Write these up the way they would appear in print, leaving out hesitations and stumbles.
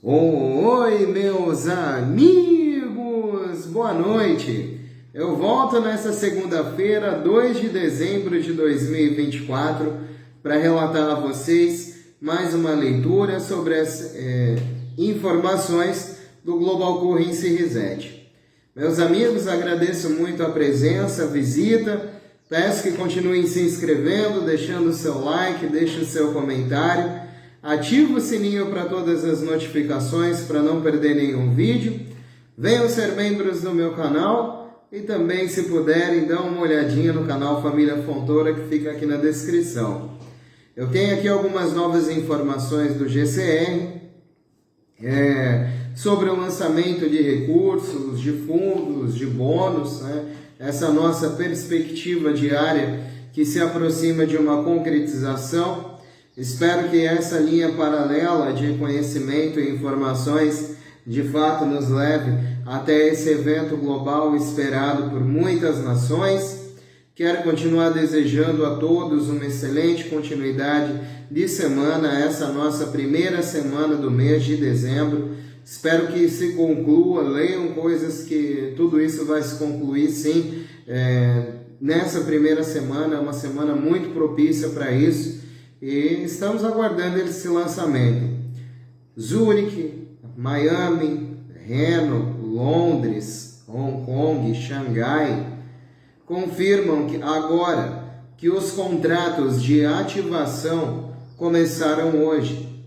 Oi, meus amigos! Boa noite! Eu volto nessa segunda-feira, 2 de dezembro de 2024, para relatar a vocês mais uma leitura sobre as informações do Global Currency Reset. Meus amigos, agradeço muito a presença, a visita. Peço que continuem se inscrevendo, deixando o seu like, deixe o seu comentário. Ative o sininho para todas as notificações para não perder nenhum vídeo. Venham ser membros do meu canal e também, se puderem, dão uma olhadinha no canal Família Fontoura que fica aqui na descrição. Eu tenho aqui algumas novas informações do GCR sobre o lançamento de recursos, de fundos, de bônus, essa nossa perspectiva diária que se aproxima de uma concretização. Espero que essa linha paralela de conhecimento e informações de fato nos leve até esse evento global esperado por muitas nações. Quero continuar desejando a todos uma excelente continuidade de semana, essa nossa primeira semana do mês de dezembro. Espero que se conclua, leiam coisas que tudo isso vai se concluir sim. Nessa primeira semana, é uma semana muito propícia para isso. E estamos aguardando esse lançamento. Zurique, Miami, Reno, Londres, Hong Kong, Xangai confirmam que agora que os contratos de ativação começaram hoje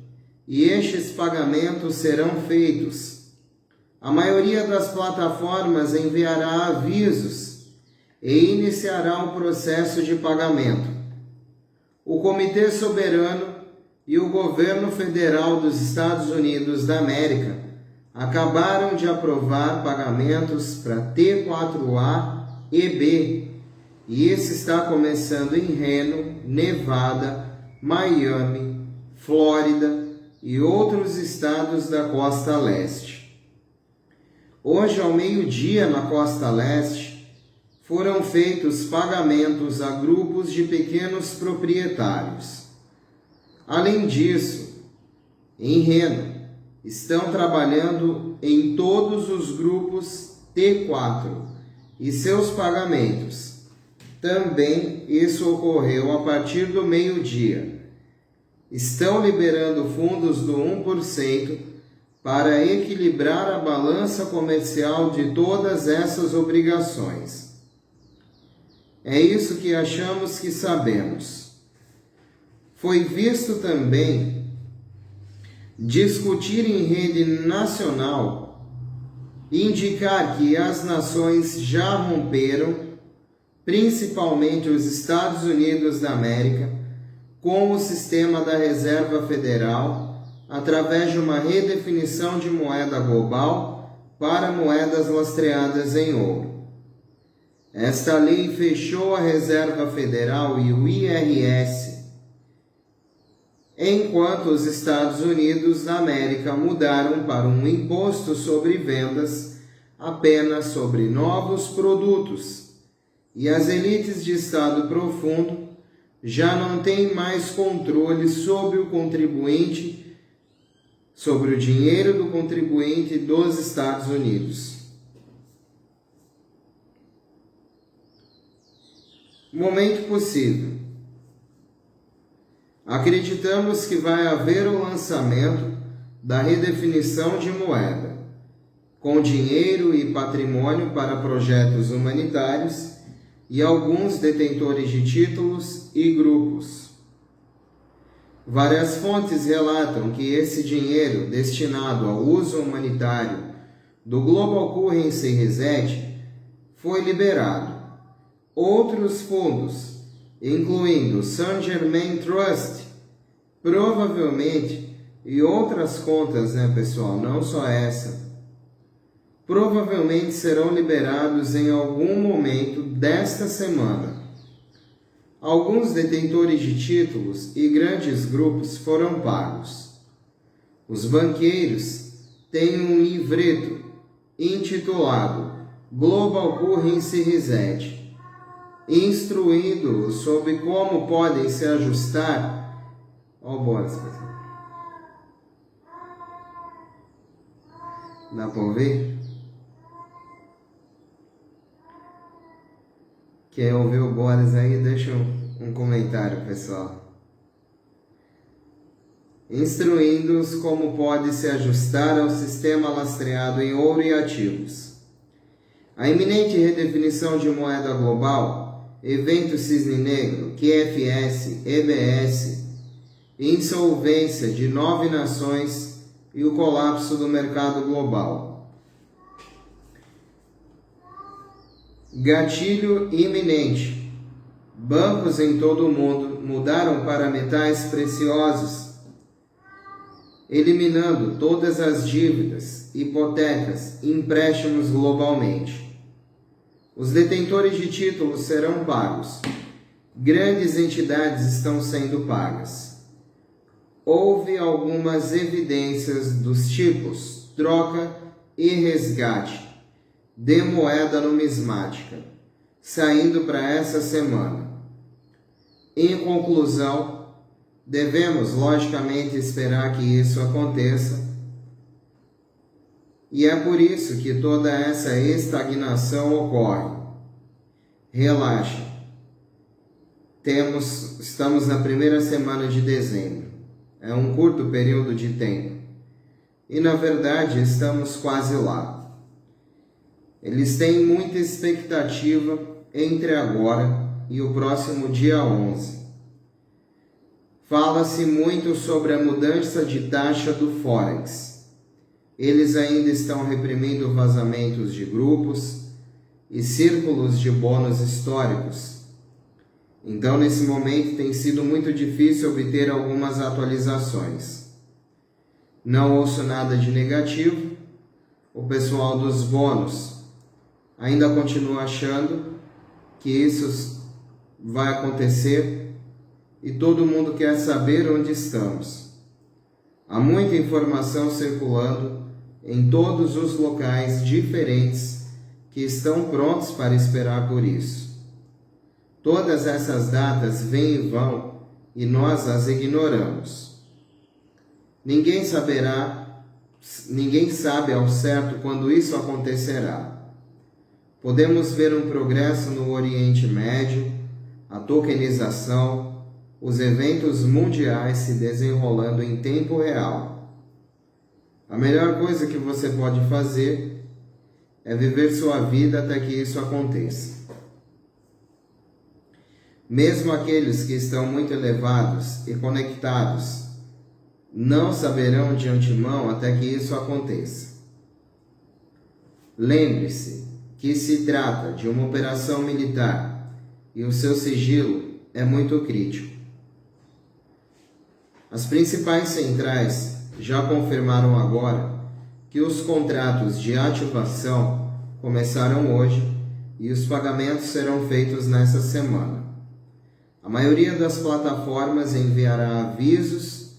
e estes pagamentos serão feitos. A maioria das plataformas enviará avisos e iniciará o processo de pagamento. O Comitê Soberano e o Governo Federal dos Estados Unidos da América acabaram de aprovar pagamentos para T4A e B, e esse está começando em Reno, Nevada, Miami, Flórida e outros estados da costa leste. Hoje, ao meio-dia, na costa leste, foram feitos pagamentos a grupos de pequenos proprietários. Além disso, em Reno, estão trabalhando em todos os grupos T4 e seus pagamentos. Também isso ocorreu a partir do meio-dia. Estão liberando fundos do 1% para equilibrar a balança comercial de todas essas obrigações. É isso que achamos que sabemos. Foi visto também discutir em rede nacional, indicar que as nações já romperam, principalmente os Estados Unidos da América, com o sistema da Reserva Federal, através de uma redefinição de moeda global para moedas lastreadas em ouro. Esta lei fechou a Reserva Federal e o IRS, enquanto os Estados Unidos da América mudaram para um imposto sobre vendas apenas sobre novos produtos, e as elites de Estado profundo já não têm mais controle sobre o contribuinte, sobre o dinheiro do contribuinte dos Estados Unidos. Momento possível. Acreditamos que vai haver o lançamento da redefinição de moeda, com dinheiro e patrimônio para projetos humanitários e alguns detentores de títulos e grupos. Várias fontes relatam que esse dinheiro destinado ao uso humanitário do Global Currency Reset foi liberado. Outros fundos, incluindo Saint Germain Trust, provavelmente, e outras contas, pessoal, não só essa, provavelmente serão liberados em algum momento desta semana. Alguns detentores de títulos e grandes grupos foram pagos. Os banqueiros têm um livreto intitulado Global Currency Reset, instruindo sobre como podem se ajustar ao Boris. Dá para ouvir? Quem ouviu o Boris aí, deixa um comentário, pessoal. Instruindo-os como pode se ajustar ao sistema lastreado em ouro e ativos. A iminente redefinição de moeda global, evento cisne negro, QFS, EBS, insolvência de 9 nações e o colapso do mercado global. Gatilho iminente. Bancos em todo o mundo mudaram para metais preciosos, eliminando todas as dívidas, hipotecas e empréstimos globalmente. Os detentores de títulos serão pagos. Grandes entidades estão sendo pagas. Houve algumas evidências dos tipos troca e resgate de moeda numismática, saindo para essa semana. Em conclusão, devemos logicamente esperar que isso aconteça, e é por isso que toda essa estagnação ocorre. Relaxe. Estamos na primeira semana de dezembro. É um curto período de tempo. E na verdade estamos quase lá. Eles têm muita expectativa entre agora e o próximo dia 11. Fala-se muito sobre a mudança de taxa do Forex. Eles ainda estão reprimindo vazamentos de grupos e círculos de bônus históricos. Então, nesse momento, tem sido muito difícil obter algumas atualizações. Não ouço nada de negativo. O pessoal dos bônus ainda continua achando que isso vai acontecer e todo mundo quer saber onde estamos. Há muita informação circulando em todos os locais diferentes que estão prontos para esperar por isso. Todas essas datas vêm e vão e nós as ignoramos. Ninguém sabe ao certo quando isso acontecerá. Podemos ver um progresso no Oriente Médio, a tokenização, os eventos mundiais se desenrolando em tempo real. A melhor coisa que você pode fazer é viver sua vida até que isso aconteça. Mesmo aqueles que estão muito elevados e conectados não saberão de antemão até que isso aconteça. Lembre-se que se trata de uma operação militar e o seu sigilo é muito crítico. As principais centrais já confirmaram agora que os contratos de ativação começaram hoje e os pagamentos serão feitos nessa semana. A maioria das plataformas enviará avisos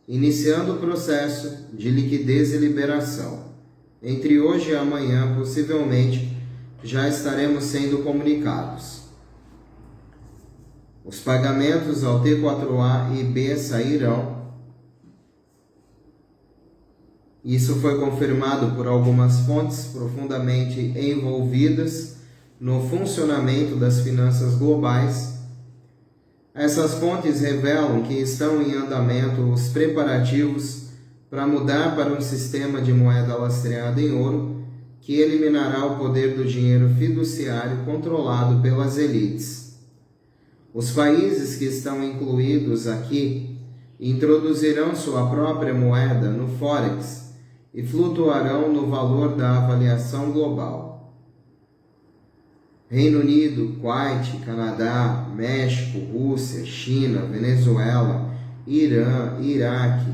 iniciando o processo de liquidez e liberação. Entre hoje e amanhã, possivelmente, já estaremos sendo comunicados. Os pagamentos ao T4A e B sairão. Isso foi confirmado por algumas fontes profundamente envolvidas no funcionamento das finanças globais. Essas fontes revelam que estão em andamento os preparativos para mudar para um sistema de moeda lastreada em ouro que eliminará o poder do dinheiro fiduciário controlado pelas elites. Os países que estão incluídos aqui introduzirão sua própria moeda no Forex e flutuarão no valor da avaliação global. Reino Unido, Kuwait, Canadá, México, Rússia, China, Venezuela, Irã, Iraque,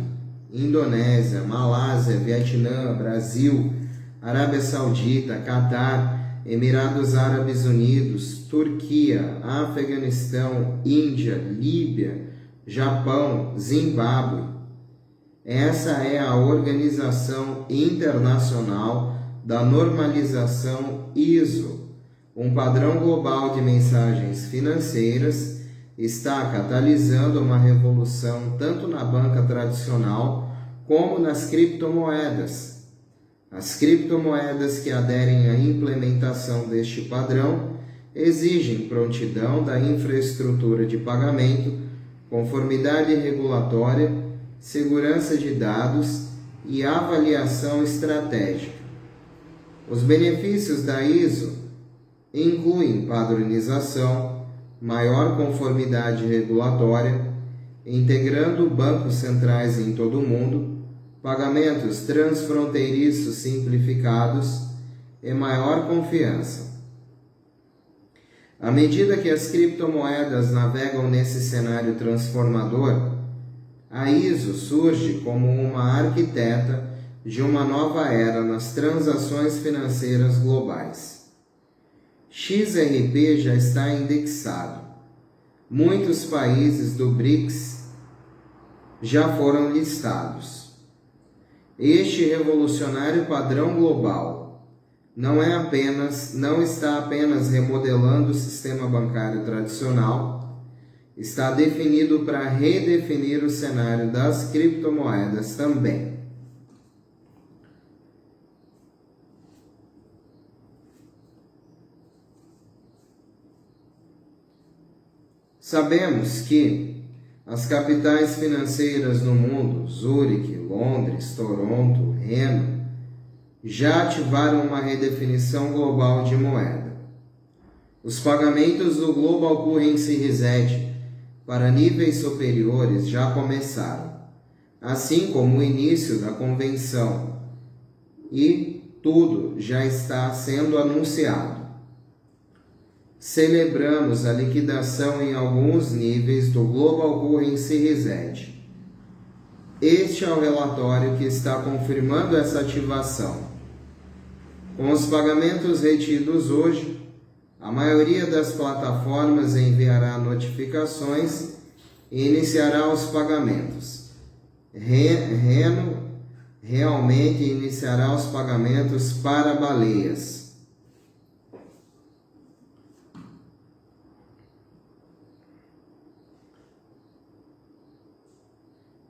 Indonésia, Malásia, Vietnã, Brasil, Arábia Saudita, Catar, Emirados Árabes Unidos, Turquia, Afeganistão, Índia, Líbia, Japão, Zimbábue. Essa é a Organização Internacional da Normalização ISO. Um padrão global de mensagens financeiras está catalisando uma revolução tanto na banca tradicional como nas criptomoedas. As criptomoedas que aderem à implementação deste padrão exigem prontidão da infraestrutura de pagamento, conformidade regulatória, segurança de dados e avaliação estratégica. Os benefícios da ISO incluem padronização, maior conformidade regulatória, integrando bancos centrais em todo o mundo, pagamentos transfronteiriços simplificados e maior confiança. À medida que as criptomoedas navegam nesse cenário transformador, a ISO surge como uma arquiteta de uma nova era nas transações financeiras globais. XRP já está indexado. Muitos países do BRICS já foram listados. Este revolucionário padrão global não está apenas remodelando o sistema bancário tradicional, está definido para redefinir o cenário das criptomoedas também. Sabemos que as capitais financeiras no mundo, Zurique, Londres, Toronto, Reno, já ativaram uma redefinição global de moeda. Os pagamentos do Global Currency Reset para níveis superiores já começaram, assim como o início da convenção, e tudo já está sendo anunciado. Celebramos a liquidação em alguns níveis do Global Currency Reset. Este é o relatório que está confirmando essa ativação. Com os pagamentos retidos hoje, a maioria das plataformas enviará notificações e iniciará os pagamentos. Reno realmente iniciará os pagamentos para baleias.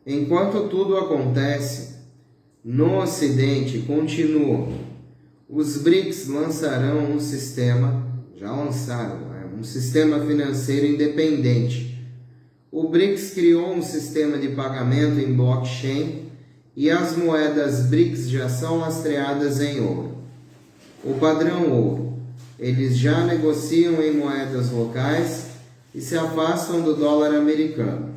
Enquanto tudo acontece, no Ocidente continuam. Os BRICS lançarão um sistema financeiro independente. O BRICS criou um sistema de pagamento em blockchain e as moedas BRICS já são lastreadas em ouro. O padrão ouro. Eles já negociam em moedas locais e se afastam do dólar americano.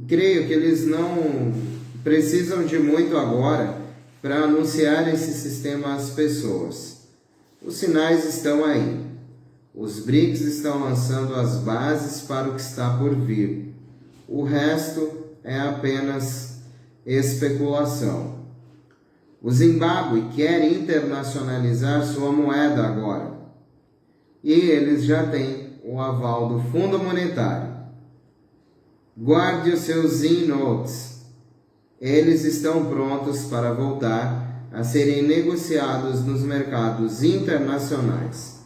Creio que eles não precisam de muito agora para anunciar esse sistema às pessoas. Os sinais estão aí. Os BRICS estão lançando as bases para o que está por vir. O resto é apenas especulação. O Zimbábue quer internacionalizar sua moeda agora. E eles já têm o aval do Fundo Monetário. Guarde os seus Z-Notes. Eles estão prontos para voltar a serem negociados nos mercados internacionais.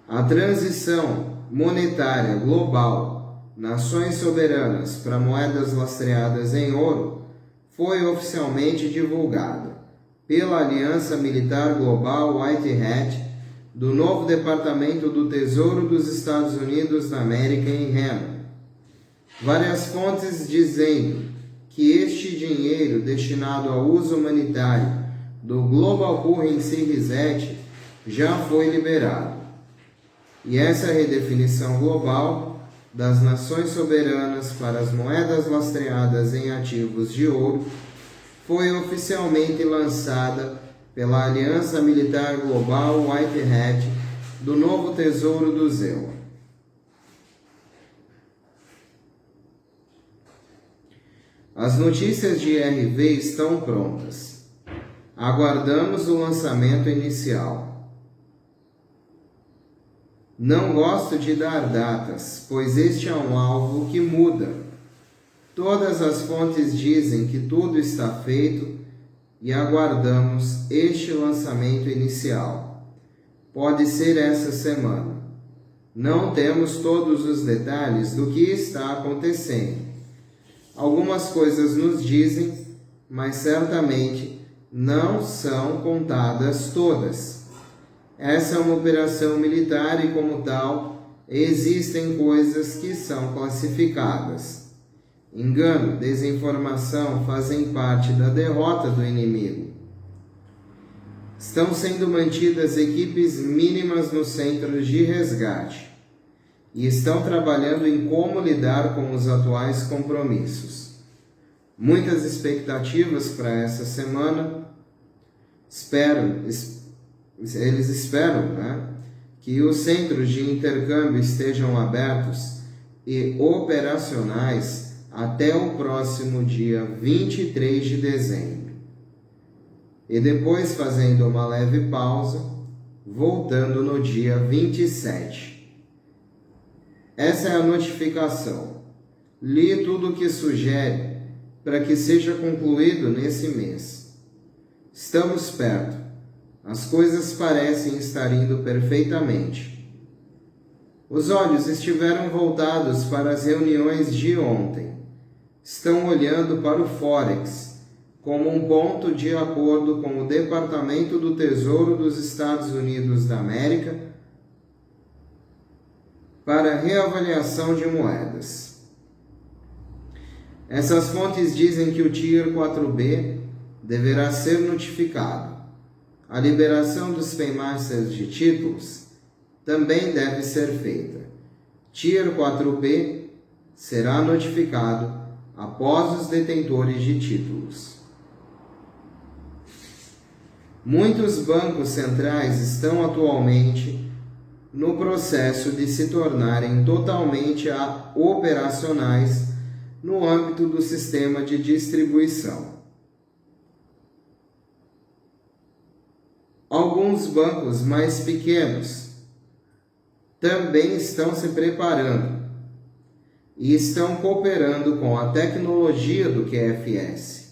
A transição monetária global, nações soberanas para moedas lastreadas em ouro, foi oficialmente divulgada pela Aliança Militar Global White Hat do novo Departamento do Tesouro dos Estados Unidos da América em Reno. Várias fontes dizendo que este dinheiro destinado ao uso humanitário do Global Currency Reset já foi liberado. E essa redefinição global das nações soberanas para as moedas lastreadas em ativos de ouro foi oficialmente lançada pela Aliança Militar Global White Hat do novo Tesouro do ZEU. As notícias de IRV estão prontas. Aguardamos o lançamento inicial. Não gosto de dar datas, pois este é um alvo que muda. Todas as fontes dizem que tudo está feito e aguardamos este lançamento inicial. Pode ser essa semana. Não temos todos os detalhes do que está acontecendo, Algumas coisas nos dizem, mas certamente não são contadas todas. Essa é uma operação militar e, como tal, existem coisas que são classificadas. Engano, desinformação fazem parte da derrota do inimigo. Estão sendo mantidas equipes mínimas nos centros de resgate e estão trabalhando em como lidar com os atuais compromissos. Muitas expectativas para essa semana. Eles esperam, que os centros de intercâmbio estejam abertos e operacionais até o próximo dia 23 de dezembro. E depois fazendo uma leve pausa, voltando no dia 27. Essa é a notificação. Li tudo o que sugere para que seja concluído nesse mês. Estamos perto. As coisas parecem estar indo perfeitamente. Os olhos estiveram voltados para as reuniões de ontem. Estão olhando para o Forex como um ponto de acordo com o Departamento do Tesouro dos Estados Unidos da América para reavaliação de moedas. Essas fontes dizem que o Tier 4B deverá ser notificado. A liberação dos paymasters de títulos também deve ser feita. Tier 4B será notificado após os detentores de títulos. Muitos bancos centrais estão atualmente no processo de se tornarem totalmente operacionais no âmbito do sistema de distribuição. Alguns bancos mais pequenos também estão se preparando e estão cooperando com a tecnologia do QFS.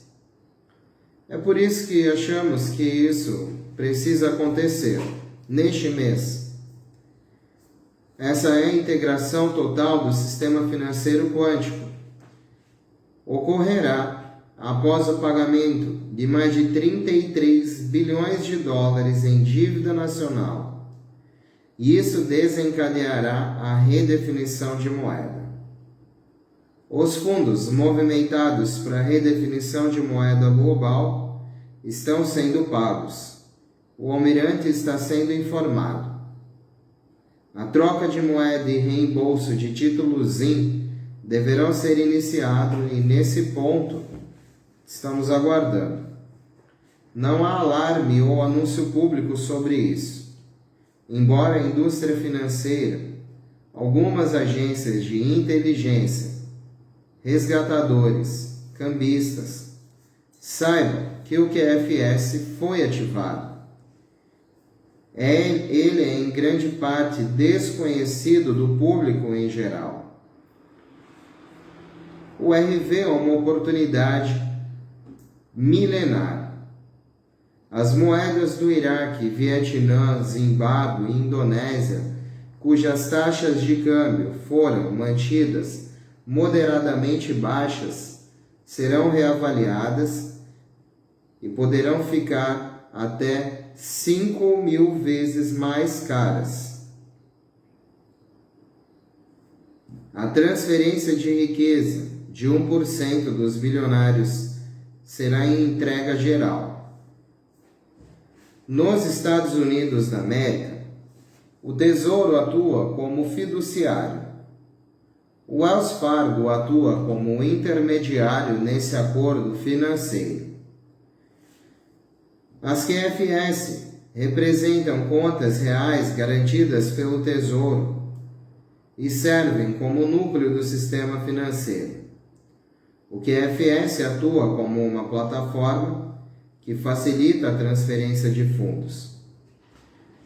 É por isso que achamos que isso precisa acontecer neste mês. Essa é a integração total do sistema financeiro quântico. Ocorrerá após o pagamento de mais de 33 bilhões de dólares em dívida nacional. E isso desencadeará a redefinição de moeda. Os fundos movimentados para a redefinição de moeda global estão sendo pagos. O almirante está sendo informado. A troca de moeda e reembolso de títulos ZIM deverão ser iniciados e, nesse ponto, estamos aguardando. Não há alarme ou anúncio público sobre isso. Embora a indústria financeira, algumas agências de inteligência, resgatadores, cambistas, saibam que o QFS foi ativado. Ele é em grande parte desconhecido do público em geral. O RV é uma oportunidade milenar. As moedas do Iraque, Vietnã, Zimbábue e Indonésia, cujas taxas de câmbio foram mantidas moderadamente baixas, serão reavaliadas e poderão ficar até 5.000 vezes mais caras. A transferência de riqueza de 1% dos bilionários será em entrega geral. Nos Estados Unidos da América, o Tesouro atua como fiduciário. O Wells Fargo atua como intermediário nesse acordo financeiro. As QFS representam contas reais garantidas pelo Tesouro e servem como núcleo do sistema financeiro. O QFS atua como uma plataforma que facilita a transferência de fundos.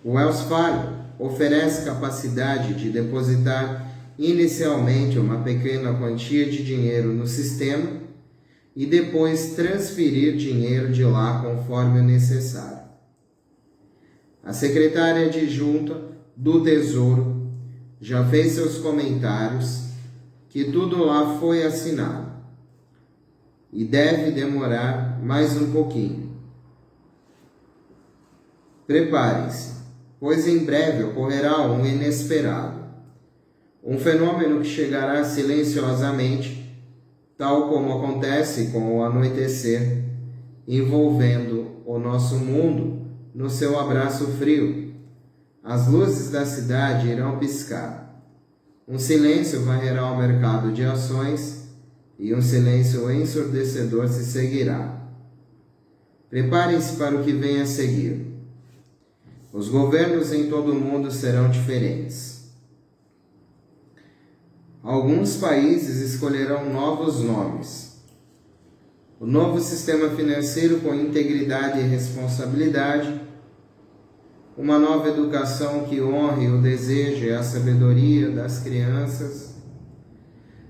O Wells Fargo oferece capacidade de depositar inicialmente uma pequena quantia de dinheiro no sistema e depois transferir dinheiro de lá conforme o necessário. A secretária adjunta do Tesouro já fez seus comentários que tudo lá foi assinado. e deve demorar mais um pouquinho. Preparem-se, pois em breve ocorrerá um inesperado, um fenômeno que chegará silenciosamente, tal como acontece com o anoitecer, envolvendo o nosso mundo no seu abraço frio. As luzes da cidade irão piscar. Um silêncio varrerá o mercado de ações e um silêncio ensurdecedor se seguirá. Preparem-se para o que vem a seguir. Os governos em todo o mundo serão diferentes. Alguns países escolherão novos nomes. O novo sistema financeiro com integridade e responsabilidade, uma nova educação que honre o desejo e a sabedoria das crianças,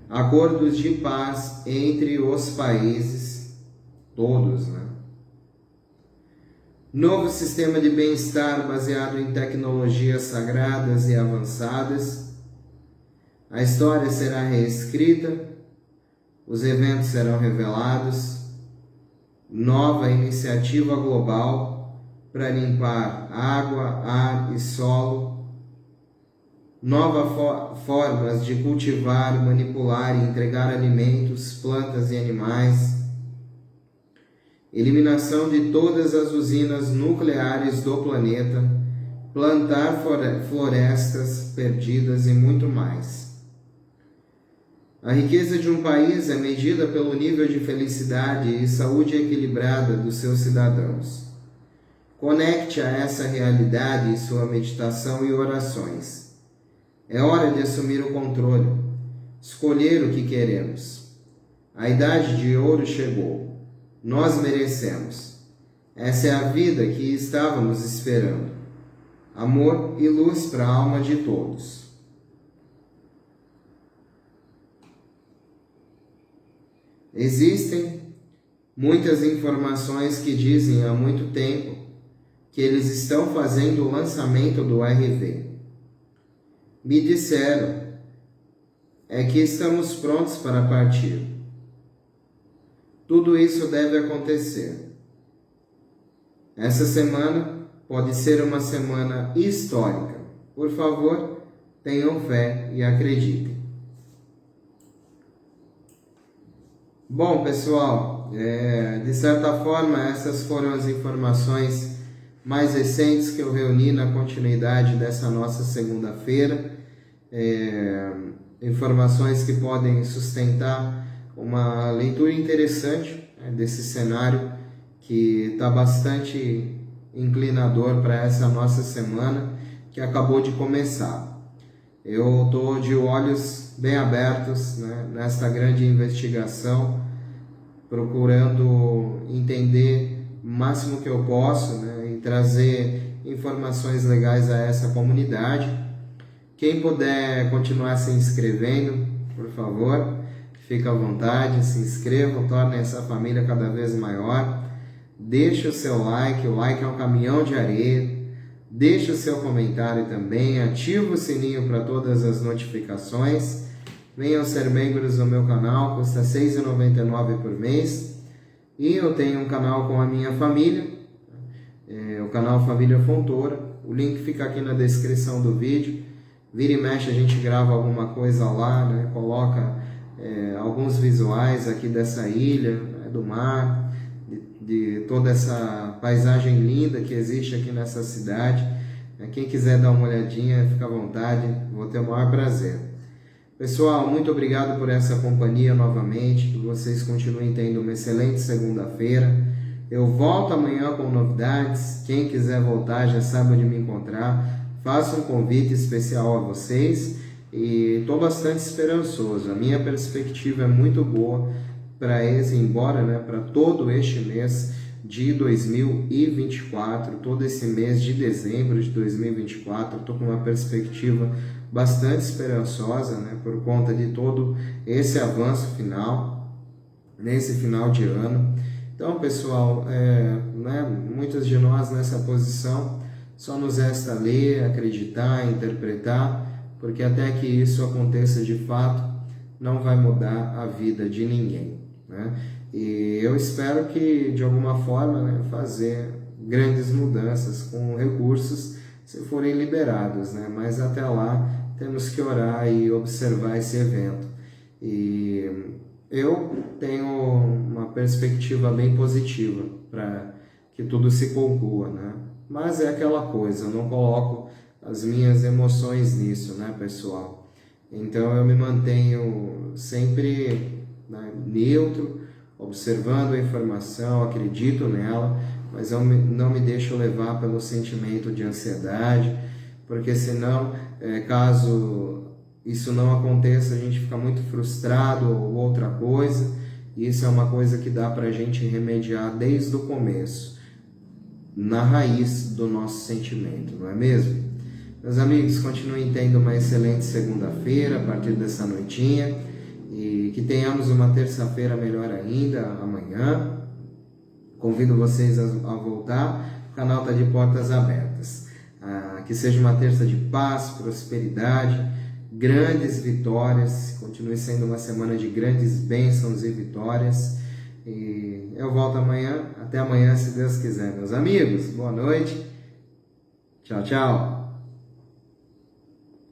acordos de paz entre os países, todos, né? Novo sistema de bem-estar baseado em tecnologias sagradas e avançadas. A história será reescrita, os eventos serão revelados. Nova iniciativa global para limpar água, ar e solo. Novas formas de cultivar, manipular e entregar alimentos, plantas e animais. Eliminação de todas as usinas nucleares do planeta, plantar florestas perdidas e muito mais. A riqueza de um país é medida pelo nível de felicidade e saúde equilibrada dos seus cidadãos. Conecte a essa realidade em sua meditação e orações. É hora de assumir o controle, escolher o que queremos. A idade de ouro chegou. Nós merecemos. Essa é a vida que estávamos esperando. Amor e luz para a alma de todos. Existem muitas informações que dizem há muito tempo que eles estão fazendo o lançamento do RV. Me disseram que estamos prontos para partir. Tudo isso deve acontecer. Essa semana pode ser uma semana histórica. Por favor, tenham fé e acreditem. Bom, pessoal, de certa forma, essas foram as informações mais recentes que eu reuni na continuidade dessa nossa segunda-feira. Informações que podem sustentar uma leitura interessante desse cenário que está bastante inclinador para essa nossa semana que acabou de começar. Eu estou de olhos bem abertos, né, nesta grande investigação, procurando entender o máximo que eu posso, né, e trazer informações legais a essa comunidade. Quem puder continuar se inscrevendo, por favor, fique à vontade, se inscrevam, tornem essa família cada vez maior. Deixe o seu like, o like é um caminhão de areia. Deixe o seu comentário também, ative o sininho para todas as notificações. Venham ser membros do meu canal, custa R$ 6,99 por mês. E eu tenho um canal com a minha família, o canal Família Fontoura. O link fica aqui na descrição do vídeo. Vira e mexe, a gente grava alguma coisa lá, né? Coloca alguns visuais aqui dessa ilha, né? Do mar, de toda essa paisagem linda que existe aqui nessa cidade. Quem quiser dar uma olhadinha, fica à vontade, vou ter o maior prazer. Pessoal, muito obrigado por essa companhia novamente, que vocês continuem tendo uma excelente segunda-feira. Eu volto amanhã com novidades, quem quiser voltar já sabe onde me encontrar. Faço um convite especial a vocês e estou bastante esperançoso. A minha perspectiva é muito boa para embora, né, para todo este mês de 2024, todo esse mês de dezembro de 2024, estou com uma perspectiva bastante esperançosa, né, por conta de todo esse avanço final, nesse final de ano. Então, pessoal, né, muitos de nós nessa posição, só nos resta ler, acreditar, interpretar, porque até que isso aconteça de fato, não vai mudar a vida de ninguém. né? E eu espero que, de alguma forma, né, fazer grandes mudanças com recursos se forem liberados, né? Mas até lá temos que orar e observar esse evento. E eu tenho uma perspectiva bem positiva para que tudo se conclua, né? Mas é aquela coisa, eu não coloco as minhas emoções nisso, né, pessoal? Então eu me mantenho sempre, né, neutro, observando a informação, acredito nela, mas eu não me deixo levar pelo sentimento de ansiedade, porque senão, caso isso não aconteça, a gente fica muito frustrado ou outra coisa, e isso é uma coisa que dá para a gente remediar desde o começo, na raiz do nosso sentimento, não é mesmo? Meus amigos, continuem tendo uma excelente segunda-feira a partir dessa noitinha, e que tenhamos uma terça-feira melhor ainda amanhã. Convido vocês a voltar, o canal está de portas abertas. Que seja uma terça de paz, prosperidade, grandes vitórias, continue sendo uma semana de grandes bênçãos e vitórias. E eu volto amanhã, até amanhã se Deus quiser, meus amigos. Boa noite, tchau, tchau.